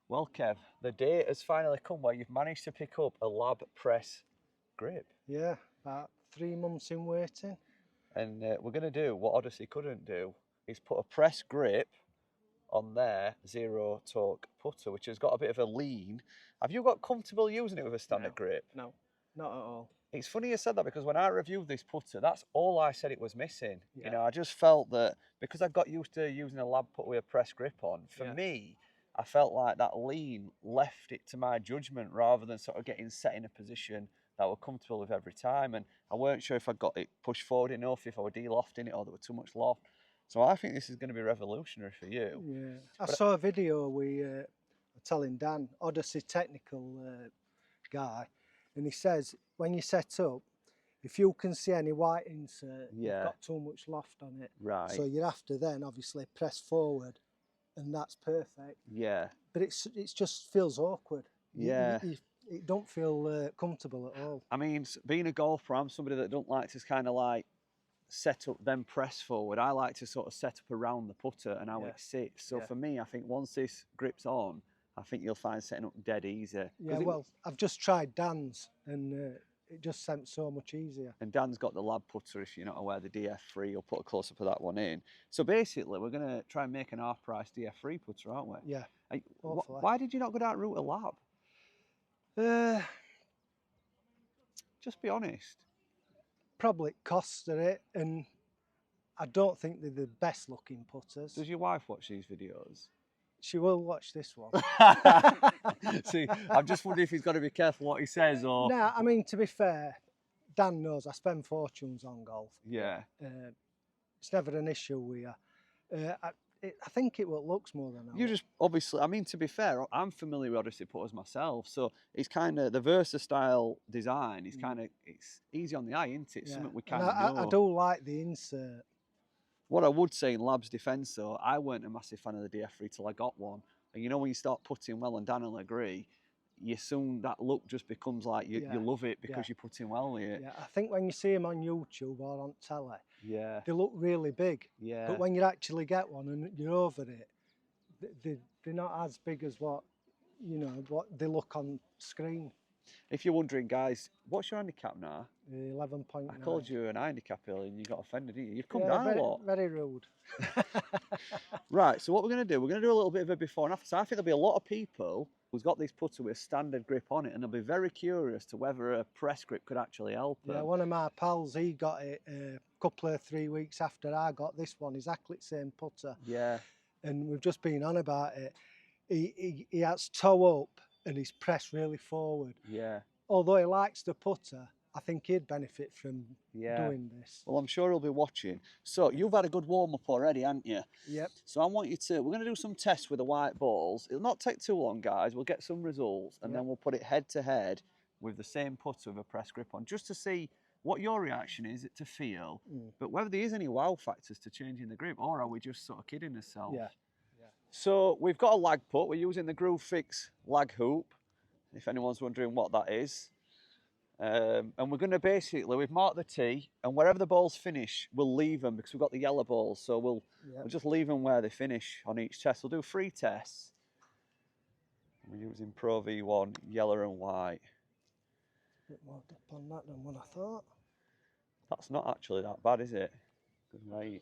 Well, Kev, the day has finally come where you've managed to pick up a lab press grip. Yeah, about 3 months in waiting. And we're going to do what Odyssey couldn't do, is put a press grip on their Zero Torque putter, which has got a bit of a lean. Have you got comfortable using it with a standard grip? No, not at all. It's funny you said that because when I reviewed this putter, that's all I said it was missing. Yeah. You know, I just felt that because I got used to using a lab putter with a press grip on, for me, I felt like that lean left it to my judgment rather than sort of getting set in a position that we're comfortable with every time. And I weren't sure if I got it pushed forward enough, if I were de-lofting it or there was too much loft. So I think this is going to be revolutionary for you. Yeah, I saw a video with telling Dan, Odyssey technical guy, and he says when you set up, if you can see any white insert, you've got too much loft on it. Right. So you have to then obviously press forward, and that's perfect. Yeah. But it's just feels awkward. Yeah. It don't feel comfortable at all. I mean, being a golfer, I'm somebody that don't like to kind of like set up then press forward. I like to sort of set up around the putter and how it sits. So for me, I think once this grip's on, I think you'll find setting up dead easy. Yeah, well, I've just tried Dan's and it just seems so much easier. And Dan's got the lab putter, if you're not aware, the DF3. I'll put a close-up of that one in. So basically, we're going to try and make an half-price DF3 putter, aren't we? Yeah. Why did you not go down route of lab? Just be honest. Probably costs are it, and I don't think they're the best looking putters. Does your wife watch these videos? She will watch this one. See, I'm just wondering if he's got to be careful what he says or... No, I mean, to be fair, Dan knows I spend fortunes on golf. Yeah. It's never an issue with you. I think it will looks more than that. You just, obviously, I mean, to be fair, I'm familiar with Odyssey putters myself, so it's kind of, the Versa style design is kind of, it's easy on the eye, isn't it? It's something we kind of know. I do like the insert. What I would say in Lab's defence, though, I weren't a massive fan of the DF3 till I got one. And you know, when you start putting well, and Dan will agree, you soon, that look just becomes like you love it because you're putting well with it. Yeah, I think when you see them on YouTube or on telly, they look really big. Yeah. But when you actually get one and you're over it, they're not as big as what they look on screen. If you're wondering, guys, what's your handicap now? 11.9. I called you an handicap earlier and you got offended, didn't you? You've come down a lot. Very rude. Right, so what we're going to do, we're going to do a little bit of a before and after. So I think there'll be a lot of people who's got this putter with a standard grip on it and they'll be very curious to whether a press grip could actually help them. Yeah, one of my pals, he got it a couple of 3 weeks after I got this one, exactly the same putter. Yeah. And we've just been on about it. He has toe up and he's pressed really forward. Yeah. Although he likes the putter, I think he'd benefit from doing this. Well, I'm sure he'll be watching. So you've had a good warm-up already, haven't you? Yep. So I want you to, we're going to do some tests with the white balls. It'll not take too long, guys. We'll get some results and then we'll put it head to head with the same putter with a press grip on, just to see what your reaction is to feel, but whether there is any wow factors to changing the grip, or are we just sort of kidding ourselves? Yeah. So we've got a lag put. We're using the Groove Fix lag hoop, if anyone's wondering what that is. And we're going to basically, we've marked the tee, and wherever the balls finish, we'll leave them because we've got the yellow balls. So we'll just leave them where they finish on each test. We'll do 3 tests. We're using Pro V1, yellow and white. A bit more dip on that than what I thought. That's not actually that bad, is it? Good night.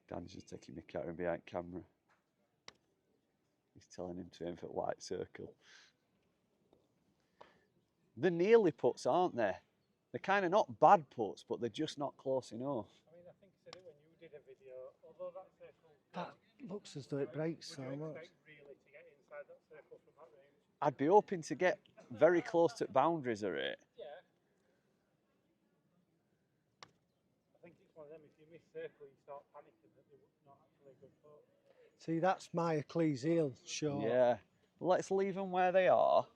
Dan's just taking me carrying behind camera. He's telling him to aim for white circle. They're nearly puts, aren't they? They're kind of not bad puts, but they're just not close enough. I mean, I think I said it when you did a video, although that circle... That looks as though it breaks so much. Would you expect really to get inside that circle from that range? I'd be hoping to get very close to boundaries of it. Yeah. I think it's one of them, if you miss circle, you start panicking that they're not actually a good foot. See, that's my Achilles heel short. Yeah. Let's leave them where they are.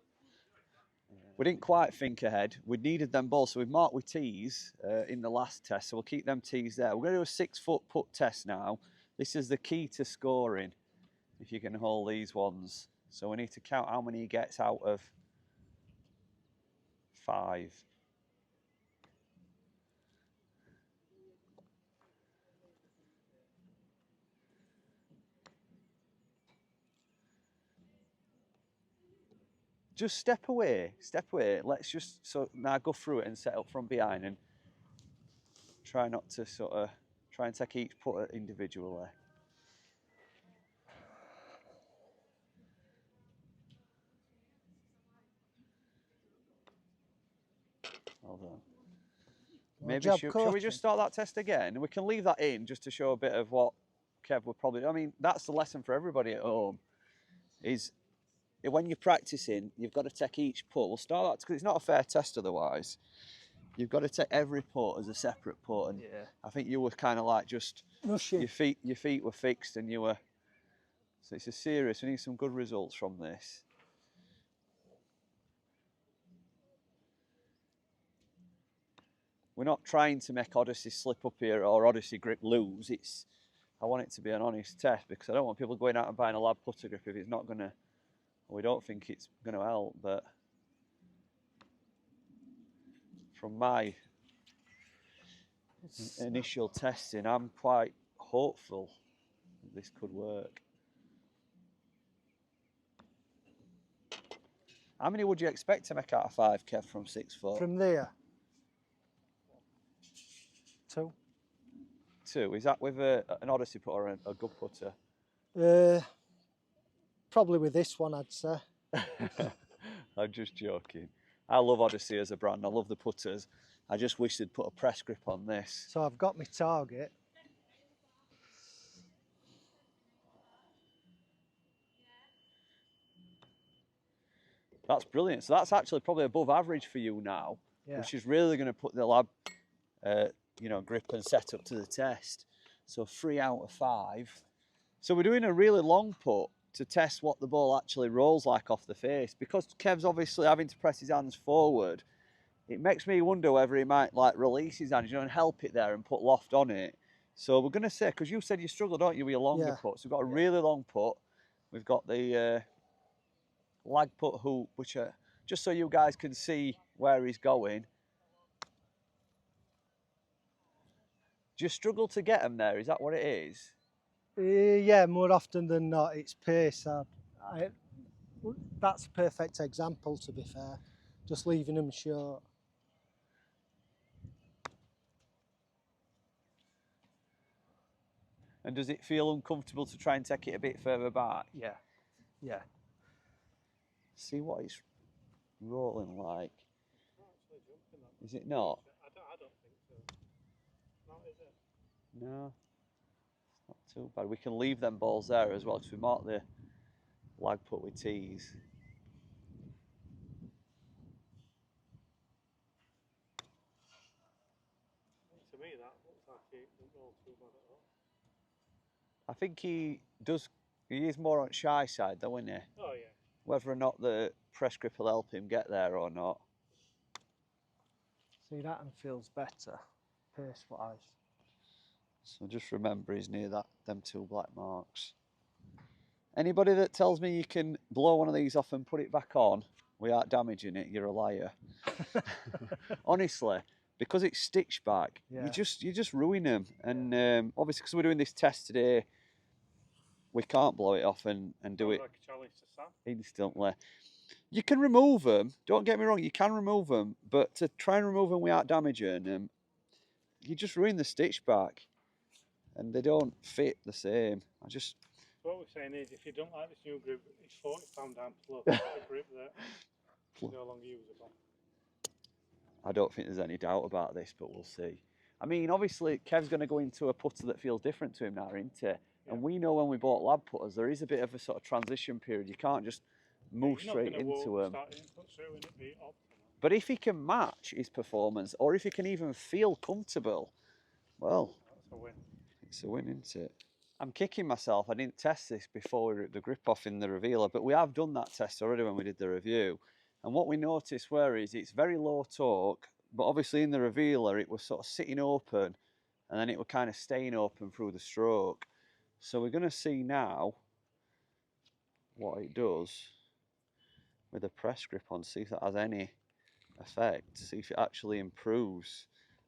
We didn't quite think ahead. We needed them balls, so we've marked with tees in the last test, so we'll keep them tees there. We're going to do a 6-foot putt test now. This is the key to scoring, if you can hold these ones. So we need to count how many he gets out of 5. Just step away, let's just now go through it and set up from behind and try not to sort of try and take each putter individually. Hold on. Maybe shall we just start that test again? We can leave that in just to show a bit of what Kev would probably do. I mean, that's the lesson for everybody at home, is when you're practicing, you've got to take each putt. We'll start that because it's not a fair test otherwise. You've got to take every putt as a separate putt, and yeah. I think you were kind of like just your feet were fixed, and you were. So it's a serious. We need some good results from this. We're not trying to make Odyssey slip up here or Odyssey grip lose. I want it to be an honest test because I don't want people going out and buying a lab putter grip if it's not going to. We don't think it's going to help, but from my initial testing, I'm quite hopeful that this could work. How many would you expect to make out of 5, Kev, from 6 foot? From there? 2. 2. Is that with an Odyssey putter or a good putter? Probably with this one, I'd say. I'm just joking. I love Odyssey as a brand. I love the putters. I just wish they'd put a press grip on this. So I've got my target. That's brilliant. So that's actually probably above average for you now, yeah. Which is really going to put the lab, grip and setup to the test. So 3 out of 5. So we're doing a really long putt to test what the ball actually rolls like off the face. Because Kev's obviously having to press his hands forward, it makes me wonder whether he might like release his hands, and help it there and put loft on it. So we're going to say, because you said you struggle, don't you, with your longer putts. We've got a really long putt. We've got the lag putt hoop, which just so you guys can see where he's going. Do you struggle to get him there? Is that what it is? Yeah, more often than not, it's pace. That's a perfect example, to be fair. Just leaving them short. And does it feel uncomfortable to try and take it a bit further back? Yeah, yeah. See what it's rolling like. Is it not? I don't think so. No, is it? No. Not too bad. We can leave them balls there as well because we mark the lag putt with tees. To me, that looks like it doesn't roll too bad at all. I think he does. He is more on shy side, though, isn't he? Oh yeah. Whether or not the press grip will help him get there or not. See, that one feels better, pace-wise. So just remember, he's near them 2 black marks. Anybody that tells me you can blow one of these off and put it back on without damaging it, you're a liar. Honestly, because it's stitched back, you just ruin them. And obviously, because we're doing this test today, we can't blow it off and do it like a challenge to Sam. Instantly. You can remove them. Don't get me wrong, you can remove them, but to try and remove them without damaging them, you just ruin the stitch back. And they don't fit the same. What we're saying is, if you don't like this new grip, it's £40 down plus a grip that is no longer usable. I don't think there's any doubt about this, but we'll see. I mean, obviously, Kev's going to go into a putter that feels different to him now, isn't it? Yeah. And we know when we bought lab putters, there is a bit of a sort of transition period. You can't just move straight into them. But if he can match his performance, or if he can even feel comfortable, well, that's a win. It's a win, isn't it? I'm kicking myself. I didn't test this before we ripped the grip off in the revealer, but we have done that test already when we did the review. And what we noticed is it's very low torque, but obviously in the revealer it was sort of sitting open, and then it was kind of staying open through the stroke. So we're going to see now what it does with the press grip on, see if that has any effect, see if it actually improves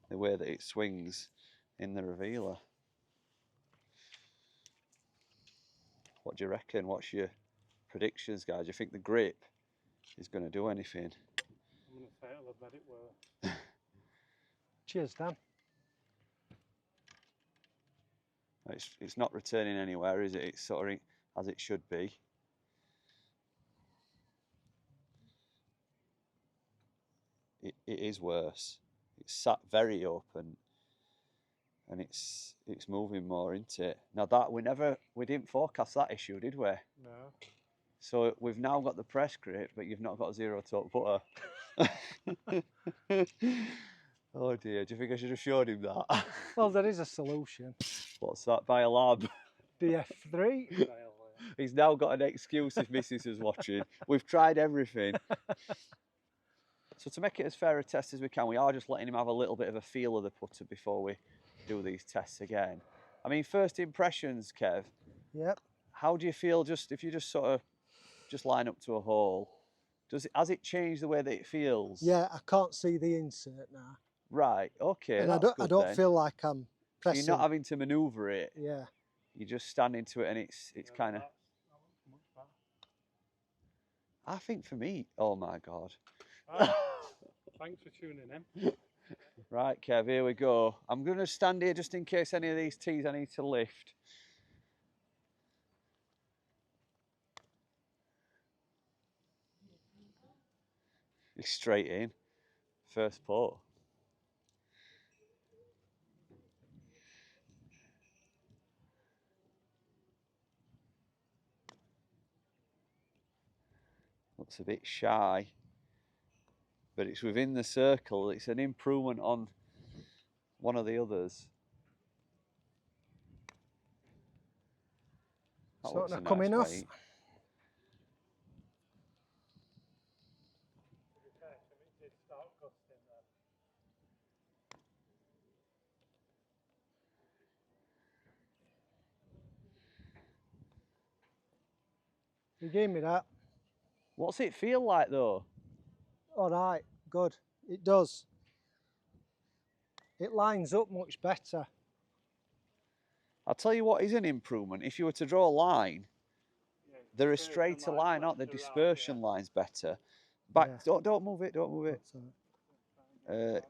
the way that it swings in the revealer. What do you reckon? What's your predictions, guys? Do you think the grip is going to do anything? I'm going to say it'll have made it worse. Cheers, Dan. It's not returning anywhere, is it? It's sort of as it should be. It is worse. It's sat very open, and it's moving more, isn't it? Now that we didn't forecast that issue, did we? No. So we've now got the press grip, but you've not got a zero torque putter. Oh dear, do you think I should have showed him that? Well, there is a solution. What's that? Buy a lab. DF3. He's now got an excuse if Mrs. is watching. We've tried everything. So to make it as fair a test as we can, we are just letting him have a little bit of a feel of the putter before we do these tests again. I mean, first impressions, Kev. Yep. How do you feel if you just sort of line up to a hole? Has it changed the way that it feels? Yeah, I can't see the insert now. Right, okay. And that's I don't feel like I'm pressing. So you're not having to manoeuvre it. Yeah. You're just standing to it, and it's kind of. I think for me, oh my God. Thanks for tuning in. Right, Kev, here we go. I'm going to stand here just in case any of these tees I need to lift. It's straight in. First putt. Looks a bit shy, but it's within the circle. It's an improvement on one of the others. It's not coming off. You gave me that. What's it feel like though? All right, good. It does. It lines up much better. I'll tell you what is an improvement. If you were to draw a line, they're a straighter line, aren't they? The dispersion line's better. Back, yeah. Don't move it, don't move it.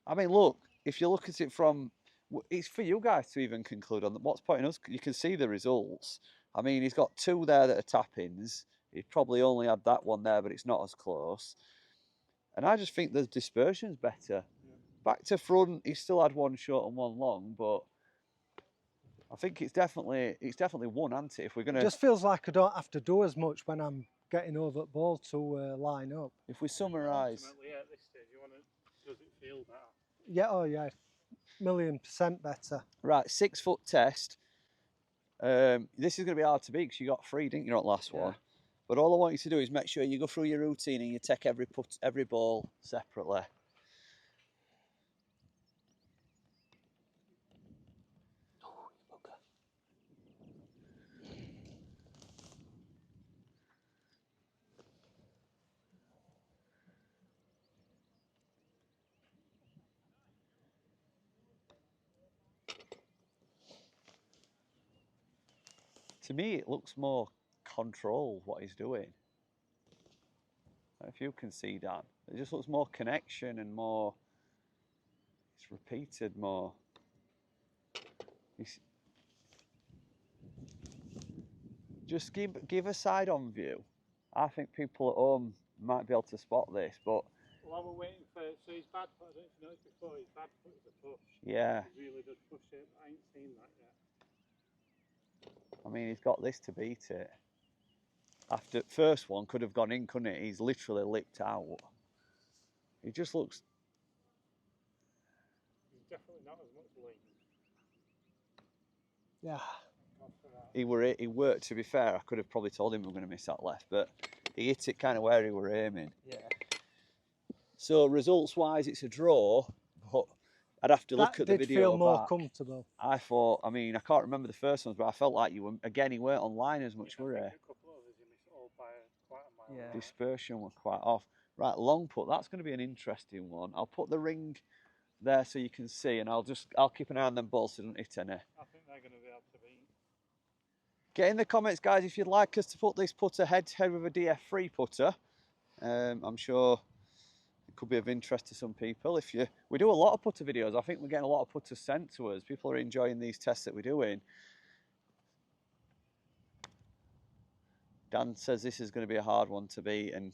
I mean, look, if you look at it from, it's for you guys to even conclude on what's pointing us. You can see the results. I mean, he's got two there that are tap-ins. He probably only had that one there, but it's not as close. And I just think the dispersion's better. Back to front, he still had one short and one long, but I think it's definitely one, hasn't it? If we're gonna, it just feels like I don't have to do as much when I'm getting over the ball to line up. If we summarise, ultimately at this stage, does it feel better? Yeah, oh yeah, 1,000,000% better. Right, 6 foot test. This is going to be hard to beat because you got 3, didn't you, not last one? But all I want you to do is make sure you go through your routine and you take every ball separately. To me, it looks more controlled what he's doing. If you can see that, it just looks more connection and more. It's repeated more. Just give a side-on view. I think people at home might be able to spot this, but. While we're waiting for, so his bad foot, I don't know if you noticed before, his bad foot is a push. Yeah. He really does push it. I ain't seen that yet. I mean, he's got this to beat it. After first one could have gone in, couldn't it? He's literally lipped out. He just looks. He's definitely not as much lean. Yeah. He worked. To be fair, I could have probably told him we were going to miss that left, but he hit it kind of where he were aiming. Yeah. So results-wise, it's a draw, but I'd have to look at the video. That did feel more back. Comfortable. I thought. I mean, I can't remember the first ones, but I felt like you were again. He weren't online as much, were he? A couple of others, he missed all by quite a mile. Yeah. Dispersion was quite off. Right, long putt, that's going to be an interesting one. I'll put the ring there so you can see, and I'll keep an eye on them balls so they don't hit any. I think they're going to be able to beat. Get in the comments, guys, if you'd like us to put this putter head-to-head with a DF3 putter. I'm sure it could be of interest to some people. We do a lot of putter videos. I think we're getting a lot of putters sent to us. People are enjoying these tests that we're doing. Dan says this is going to be a hard one to beat, and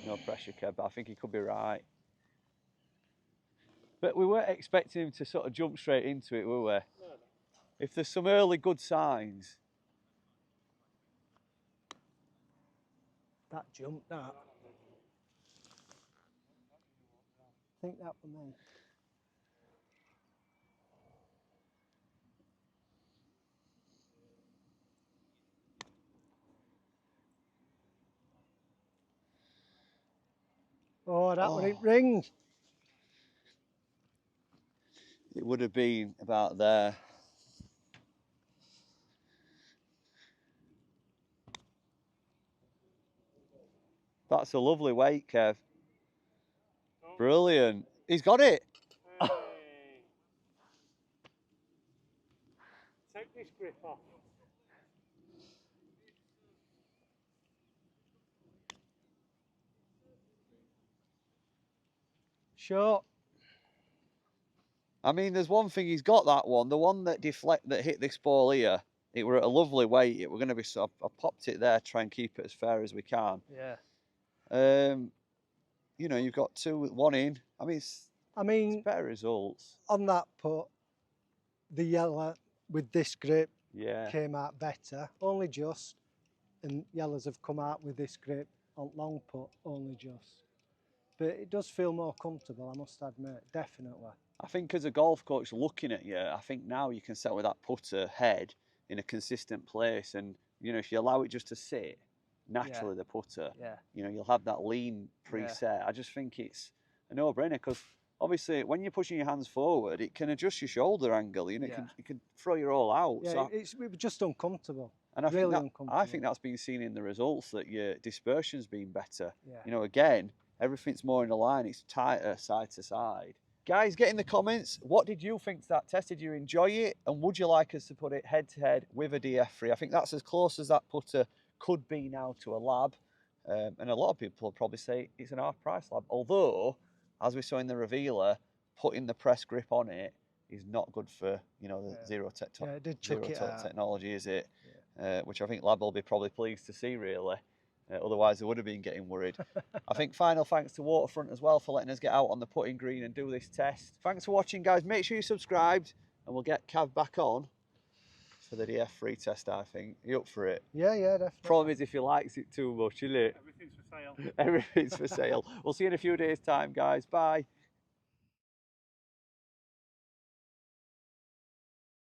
no pressure, Kev, but I think he could be right. But we weren't expecting him to sort of jump straight into it, were we? No. If there's some early good signs. That jump, that. I think that was me. Oh, that one didn't ring. It would have been about there. That's a lovely weight, Kev. Oh. Brilliant. He's got it. Hey. Take this grip off. Short. I mean, there's one thing, he's got that one. The one that hit this ball here, it were at a lovely weight. It were going to be so I popped it there, try and keep it as fair as we can. Yeah. You know, you've got one in. I mean, it's better results. On that putt, the yellow with this grip Yeah. came out better, only just. And yellows have come out with this grip on long putt, only just. But it does feel more comfortable, I must admit, definitely. I think as a golf coach looking at you, I think now you can set with that putter head in a consistent place, and you know, if you allow it just to sit naturally, the putter, you know, you'll have that lean preset. Yeah. I just think it's a no-brainer, because obviously when you're pushing your hands forward, it can adjust your shoulder angle. You know, it can throw you all out. Yeah, so it was just uncomfortable. And I really think uncomfortable. I think that's been seen in the results, that your dispersion's been better. Yeah. You know, again, everything's more in a line. It's tighter side to side. Guys, get in the comments. What did you think to that test? Did you enjoy it? And would you like us to put it head-to-head with a DF3? I think that's as close as that putter could be now to a lab. And a lot of people will probably say it's an half-price lab. Although, as we saw in the revealer, putting the press grip on it is not good for, you know, the zero torque technology, is it? Yeah. Which I think lab will be probably pleased to see, really. Otherwise, they would have been getting worried. I think final thanks to Waterfront as well for letting us get out on the putting green and do this test. Thanks for watching, guys. Make sure you subscribed, and we'll get Cav back on for the DF3 test, I think. Are you up for it? Yeah, definitely. Problem is if he likes it too much, isn't it? Everything's for sale. Everything's for sale. We'll see you in a few days' time, guys. Bye.